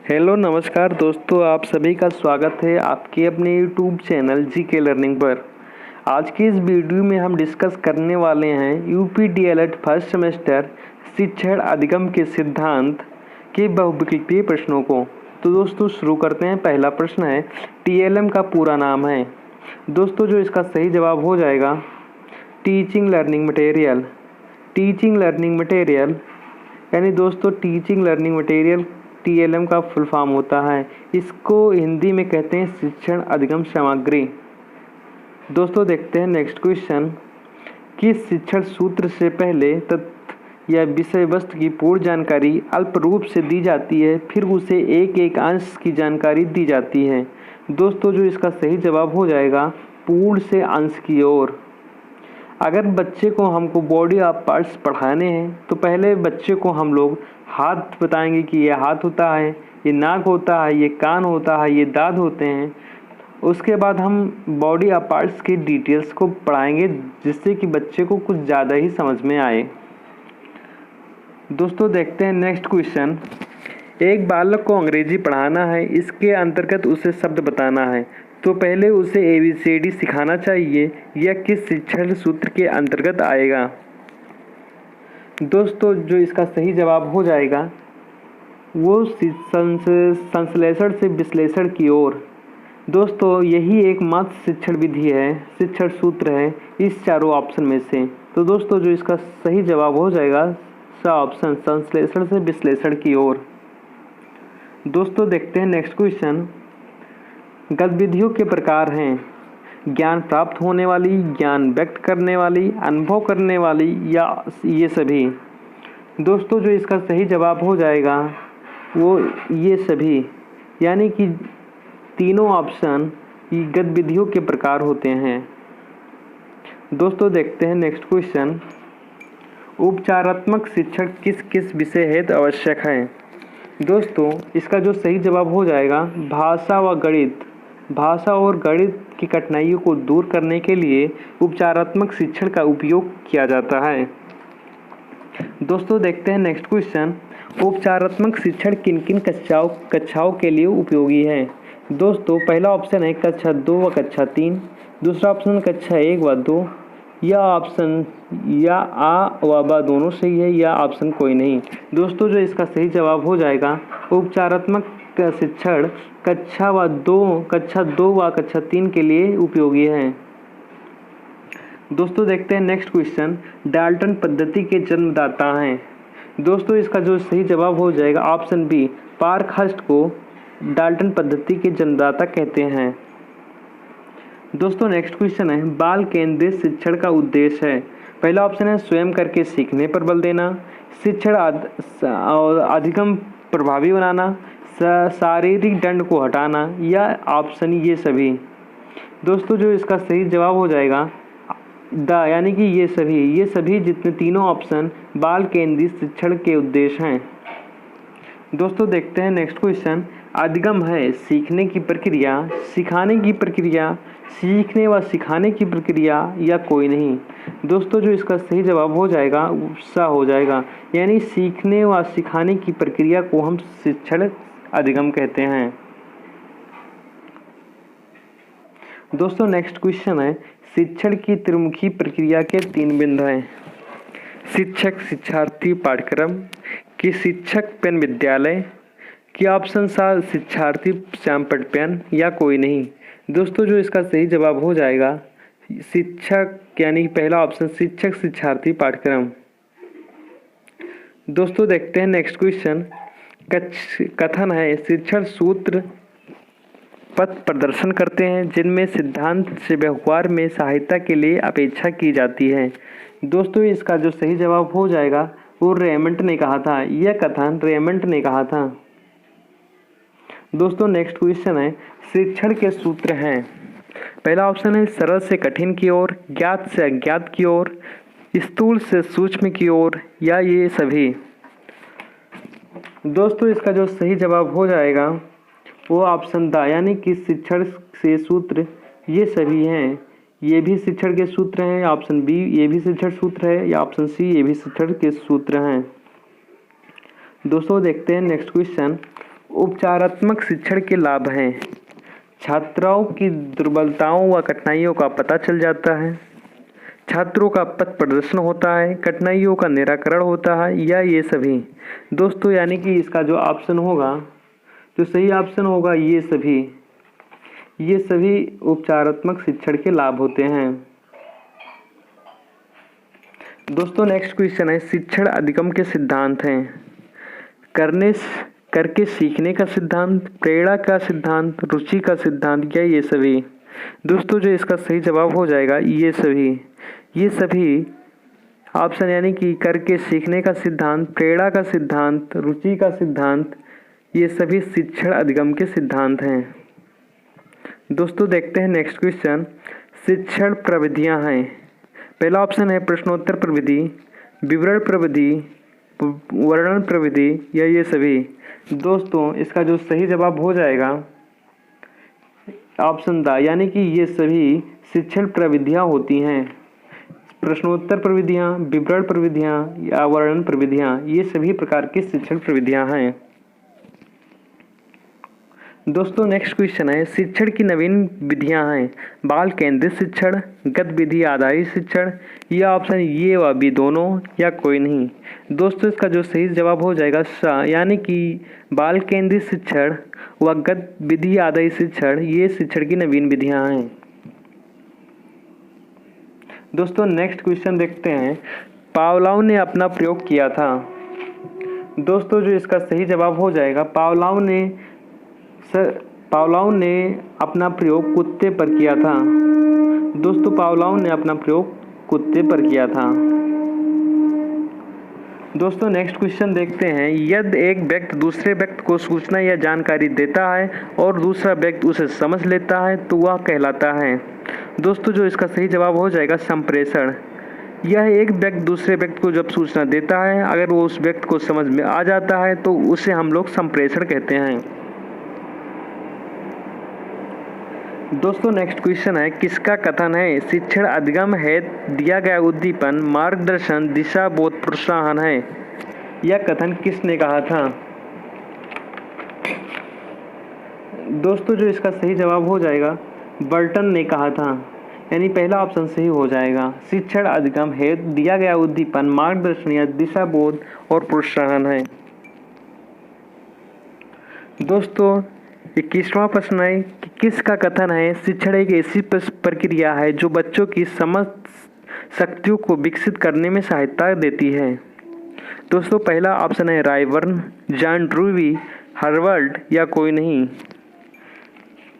Hello नमस्कार दोस्तों, आप सभी का स्वागत है आपके अपने यूट्यूब चैनल जीके लर्निंग पर। आज की इस वीडियो में हम डिस्कस करने वाले हैं यूपी डीएलएड फर्स्ट सेमेस्टर शिक्षण अधिगम के सिद्धांत के बहुविकल्पीय प्रश्नों को। तो दोस्तों शुरू करते हैं। पहला प्रश्न है, टीएलएम का पूरा नाम है। दोस्तों जो इसका सही जवाब हो जाएगा teaching learning material. Teaching learning material यानी दोस्तों टीचिंग लर्निंग मटेरियल टीएलएम का फुल फॉर्म होता है। इसको हिंदी में कहते हैं शिक्षण अधिगम सामग्री। दोस्तों देखते हैं नेक्स्ट क्वेश्चन। किस शिक्षण सूत्र से पहले तथ्य या विषय वस्तु की पूर्ण जानकारी अल्प रूप से दी जाती है, फिर उसे एक एक अंश की जानकारी दी जाती है। दोस्तों जो इसका सही जवाब हो जाएगा पूर्ण से अंश की ओर। अगर बच्चे को हमको बॉडी ऑफ पार्ट्स पढ़ाने हैं तो पहले बच्चे को हम लोग हाथ बताएंगे कि ये हाथ होता है, ये नाक होता है, ये कान होता है, ये दांत होते हैं। उसके बाद हम बॉडी ऑफ पार्ट्स की डिटेल्स को पढ़ाएंगे जिससे कि बच्चे को कुछ ज़्यादा ही समझ में आए। दोस्तों देखते हैं नेक्स्ट क्वेश्चन। एक बालक को अंग्रेजी पढ़ाना है, इसके अंतर्गत उसे शब्द बताना है, तो पहले उसे ABCD सिखाना चाहिए। यह किस शिक्षण सूत्र के अंतर्गत आएगा? दोस्तों जो इसका सही जवाब हो जाएगा वो संश्लेषण से विश्लेषण की ओर। दोस्तों यही एकमात्र शिक्षण विधि है, शिक्षण सूत्र है इस चारों ऑप्शन में से। तो दोस्तों जो इसका सही जवाब हो जाएगा सा ऑप्शन, संश्लेषण से विश्लेषण की ओर। दोस्तों देखते हैं नेक्स्ट क्वेश्चन। गतिविधियों के प्रकार हैं ज्ञान प्राप्त होने वाली, ज्ञान व्यक्त करने वाली, अनुभव करने वाली या ये सभी। दोस्तों जो इसका सही जवाब हो जाएगा वो ये सभी, यानी कि तीनों ऑप्शन गतिविधियों के प्रकार होते हैं। दोस्तों देखते हैं नेक्स्ट क्वेश्चन। उपचारात्मक शिक्षण किस किस विषय हेतु आवश्यक है? दोस्तों इसका जो सही जवाब हो जाएगा भाषा व गणित। भाषा और गणित की कठिनाइयों को दूर करने के लिए उपचारात्मक शिक्षण का उपयोग किया जाता है। दोस्तों देखते हैं नेक्स्ट क्वेश्चन। उपचारात्मक शिक्षण किन किन कक्षाओं के लिए उपयोगी है? दोस्तों पहला ऑप्शन है कक्षा 2 व कक्षा 3, दूसरा ऑप्शन कक्षा 1 व 2, या ऑप्शन या आ व बा दोनों सही है, या ऑप्शन कोई नहीं। दोस्तों जो इसका सही जवाब हो जाएगा उपचारात्मक शिक्षण कक्षा 2 व कक्षा 3 के लिए उपयोगी है। दोस्तों देखते हैं नेक्स्ट क्वेश्चन। डाल्टन पद्धति के जन्मदाता हैं। दोस्तों इसका जो सही जवाब हो जाएगा ऑप्शन बी, पार्कहर्स्ट को डाल्टन पद्धति के जन्मदाता कहते हैं। दोस्तों नेक्स्ट क्वेश्चन है, बाल केंद्रित शिक्षण का उद्देश्य है। पहला ऑप्शन है स्वयं करके सीखने पर बल देना, शिक्षण और अधिगम प्रभावी बनाना, शारीरिक दंड को हटाना, या ऑप्शन ये सभी। दोस्तों जो इसका सही जवाब हो जाएगा यानी कि ये सभी जितने तीनों ऑप्शन बाल केंद्रित शिक्षण के उद्देश्य हैं। दोस्तों देखते हैं नेक्स्ट क्वेश्चन। अधिगम है सीखने की प्रक्रिया, सिखाने की प्रक्रिया, सीखने व सिखाने की प्रक्रिया, या कोई नहीं। दोस्तों जो इसका सही जवाब हो जाएगा सा हो जाएगा, यानी सीखने व सिखाने की प्रक्रिया को हम शिक्षण अधिगम कहते हैं। दोस्तों नेक्स्ट क्वेश्चन है, शिक्षण की त्रिमुखी प्रक्रिया के 3 बिंदु हैं। शिक्षक शिक्षार्थी पाठ्यक्रम कि शिक्षक पेन विद्यालय कि ऑप्शन सा शिक्षार्थी श्याम पेन, या कोई नहीं। दोस्तों जो इसका सही जवाब हो जाएगा शिक्षक, यानी पहला ऑप्शन शिक्षक शिक्षार्थी पाठ्यक्रम। दोस्तों देखते हैं नेक्स्ट क्वेश्चन। कथन है शिक्षण सूत्र पथ प्रदर्शन करते हैं जिनमें सिद्धांत से व्यवहार में सहायता के लिए अपेक्षा की जाती है। दोस्तों इसका जो सही जवाब हो जाएगा वो रेमंड ने कहा था, यह कथन रेमंड ने कहा था। दोस्तों नेक्स्ट क्वेश्चन है, शिक्षण के सूत्र हैं। पहला ऑप्शन है सरल से कठिन की ओर, ज्ञात से अज्ञात की ओर, स्थूल से सूक्ष्म की ओर, या ये सभी। दोस्तों इसका जो सही जवाब हो जाएगा वो ऑप्शन दा, यानी कि शिक्षण से सूत्र ये सभी हैं। ये भी शिक्षण के सूत्र हैं, ऑप्शन बी ये भी शिक्षण सूत्र है, या ऑप्शन सी ये भी शिक्षण के सूत्र हैं। दोस्तों देखते हैं नेक्स्ट क्वेश्चन। उपचारात्मक शिक्षण के लाभ हैं। छात्राओं की दुर्बलताओं व कठिनाइयों का पता चल जाता है, छात्रों का पथ प्रदर्शन होता है, कठिनाइयों का निराकरण होता है, या ये सभी। दोस्तों यानी कि इसका जो ऑप्शन होगा, जो सही ऑप्शन होगा ये सभी उपचारात्मक शिक्षण के लाभ होते हैं। दोस्तों नेक्स्ट क्वेश्चन है, शिक्षण अधिगम के सिद्धांत हैं। करके सीखने का सिद्धांत, प्रेरणा का सिद्धांत, रुचि का सिद्धांत, क्या ये सभी। दोस्तों जो इसका सही जवाब हो जाएगा ये सभी ऑप्शन, यानी कि करके सीखने का सिद्धांत, प्रेरणा का सिद्धांत, रुचि का सिद्धांत, ये सभी शिक्षण अधिगम के सिद्धांत हैं। दोस्तों देखते हैं नेक्स्ट क्वेश्चन, शिक्षण प्रविधियां हैं। पहला ऑप्शन है प्रश्नोत्तर प्रविधि, विवरण प्रविधि, वर्णन प्रविधि, या ये सभी। दोस्तों इसका जो सही जवाब हो जाएगा ऑप्शन द, यानी कि ये सभी शिक्षण प्रविधियां होती हैं। प्रश्नोत्तर प्रविधियां, विवरण प्रविधियां या वर्णन प्रविधियां, ये सभी प्रकार की शिक्षण प्रविधियां हैं। दोस्तों नेक्स्ट क्वेश्चन है, शिक्षण की नवीन विधियां हैं। बाल केंद्रित शिक्षण, गतिविधि आधारित शिक्षण, या ऑप्शन ये व बी दोनों, या कोई नहीं। दोस्तों इसका जो सही जवाब हो जाएगा सा, यानी कि बाल केंद्रित शिक्षण व गतिविधि आधारित शिक्षण, ये शिक्षण की नवीन विधियां हैं। दोस्तों नेक्स्ट क्वेश्चन देखते हैं, पावलोव ने अपना प्रयोग किया था। दोस्तों जो इसका सही जवाब हो जाएगा, पावलोव ने अपना प्रयोग कुत्ते पर किया था। दोस्तों पावलोव ने अपना प्रयोग कुत्ते पर किया था। दोस्तों नेक्स्ट क्वेश्चन देखते हैं, यदि एक व्यक्ति दूसरे व्यक्ति को सूचना या जानकारी देता है और दूसरा व्यक्ति उसे समझ लेता है तो वह कहलाता है। दोस्तों जो इसका सही जवाब हो जाएगा संप्रेषण। यह एक व्यक्ति दूसरे व्यक्ति को जब सूचना देता है, अगर वो उस व्यक्ति को समझ में आ जाता है तो उसे हम लोग संप्रेषण कहते हैं। दोस्तों नेक्स्ट क्वेश्चन है, किसका कथन है शिक्षण अधिगम है दिया गया उद्दीपन, मार्गदर्शन, दिशा बोध, प्रोत्साहन है। यह कथन किसने कहा था। दोस्तों जो इसका सही जवाब हो जाएगा बर्टन ने कहा था, यानी पहला ऑप्शन सही हो जाएगा। शिक्षण अधिगम है दिया गया उद्दीपन, मार्गदर्शन या दिशा बोध और प्रोत्साहन है। दोस्तों 21वां प्रश्न है कि किसका कथन है शिक्षण एक ऐसी प्रक्रिया है जो बच्चों की समझ शक्तियों को विकसित करने में सहायता देती है। दोस्तों पहला ऑप्शन है रायबर्न, जॉन ड्रूवी, हार्वर्ड, या कोई नहीं।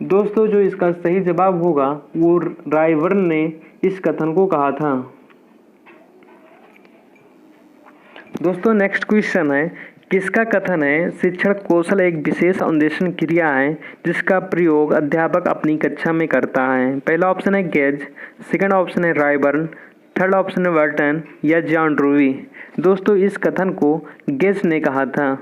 दोस्तों जो इसका सही जवाब होगा वो रायबर्न ने इस कथन को कहा था। दोस्तों नेक्स्ट क्वेश्चन है, किसका कथन है शिक्षण कौशल एक विशेष अन्वेषण क्रिया है जिसका प्रयोग अध्यापक अपनी कक्षा में करता है। पहला ऑप्शन है गेज, सेकंड ऑप्शन है रायबर्न, थर्ड ऑप्शन है बर्टन, या जॉन ड्रूवी। दोस्तों इस कथन को गेज ने कहा था।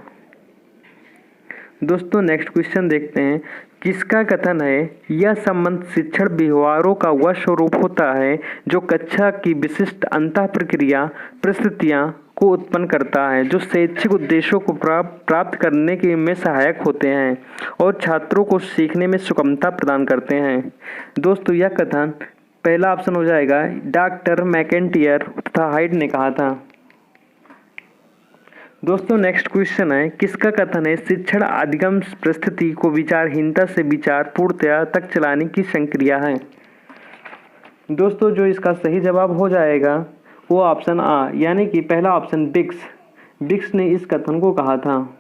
दोस्तों नेक्स्ट क्वेश्चन देखते हैं, किसका कथन है यह संबंध शिक्षण व्यवहारों का वह स्वरूप होता है जो कक्षा की विशिष्ट अंतः प्रक्रिया परिस्थितियां को उत्पन्न करता है, जो शैक्षिक उद्देश्यों को प्राप्त करने के में सहायक होते हैं और छात्रों को सीखने में सुगमता प्रदान करते हैं। दोस्तों यह कथन पहला ऑप्शन हो जाएगा, डॉक्टर मैकेंटियर तथा हाइड ने कहा था। दोस्तों नेक्स्ट क्वेश्चन है, किसका कथन है शिक्षण अधिगम परिस्थिति को विचारहीनता से विचार पूर्णतया तक चलाने की संक्रिया है। दोस्तों जो इसका सही जवाब हो जाएगा वो ऑप्शन आ, यानी कि पहला ऑप्शन बिक्स ने इस कथन को कहा था।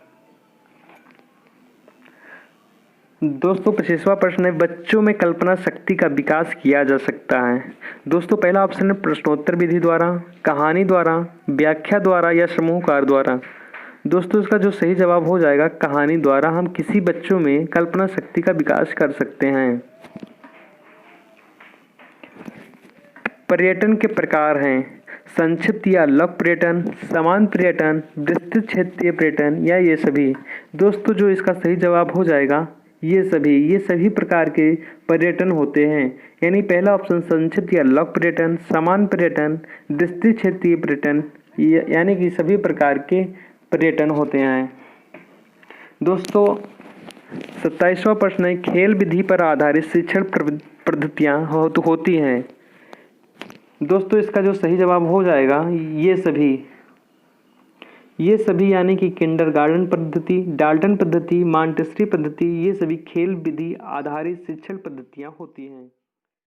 दोस्तों 25वां प्रश्न है, बच्चों में कल्पना शक्ति का विकास किया जा सकता है। दोस्तों पहला ऑप्शन है प्रश्नोत्तर विधि द्वारा, कहानी द्वारा, व्याख्या द्वारा, या समूह कार्य द्वारा। दोस्तों इसका जो सही जवाब हो जाएगा कहानी द्वारा हम किसी बच्चों में कल्पना शक्ति का विकास कर सकते हैं। पर्यटन के प्रकार हैं संक्षिप्त या लघु पर्यटन, समान पर्यटन, विस्तृत क्षेत्रीय पर्यटन, या ये सभी। दोस्तों जो इसका सही जवाब हो जाएगा ये सभी प्रकार के पर्यटन होते हैं, यानी पहला ऑप्शन संक्षिप्त या लघु पर्यटन, समान पर्यटन, विस्तृत क्षेत्रीय पर्यटन, यानी कि सभी प्रकार के पर्यटन होते हैं। दोस्तों 27वां प्रश्न है, खेल विधि पर आधारित शिक्षण पद्धतियाँ होती हैं। दोस्तों इसका जो सही जवाब हो जाएगा ये सभी यानी कि किंडरगार्टन पद्धति, डाल्टन पद्धति, मॉन्टेसरी पद्धति, ये सभी खेल विधि आधारित शिक्षण पद्धतियाँ होती हैं।